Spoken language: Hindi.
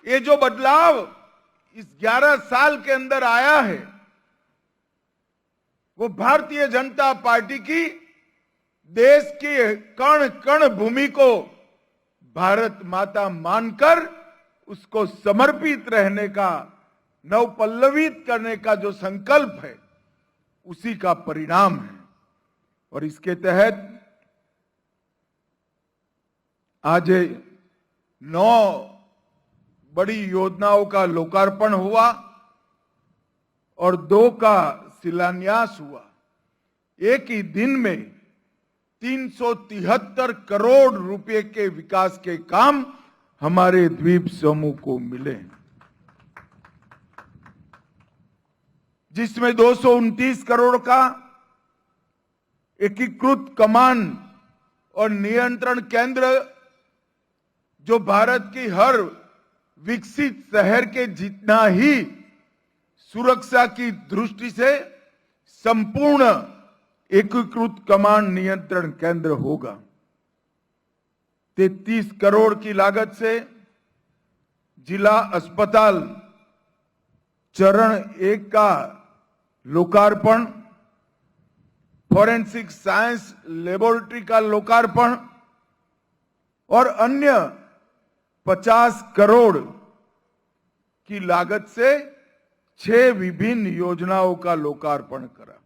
ये जो बदलाव इस 11 साल के अंदर आया है वो भारतीय जनता पार्टी की देश की कण कण भूमि को भारत माता मानकर उसको समर्पित रहने का, नवपल्लवित करने का जो संकल्प है उसी का परिणाम है। और इसके तहत आज 9 बड़ी योजनाओं का लोकार्पण हुआ और 2 का शिलान्यास हुआ। एक ही दिन में 373 करोड़ रुपए के विकास के काम हमारे द्वीप समूह को मिले, जिसमें 229 करोड़ का एकीकृत कमांड और नियंत्रण केंद्र जो भारत की हर विकसित शहर के जितना ही सुरक्षा की दृष्टि से संपूर्ण एकीकृत कमांड नियंत्रण केंद्र होगा। 33 करोड़ की लागत से जिला अस्पताल चरण 1 का लोकार्पण, फॉरेंसिक साइंस लेबोरेटरी का लोकार्पण और अन्य 50 करोड़ की लागत से 6 विभिन्न योजनाओं का लोकार्पण करा।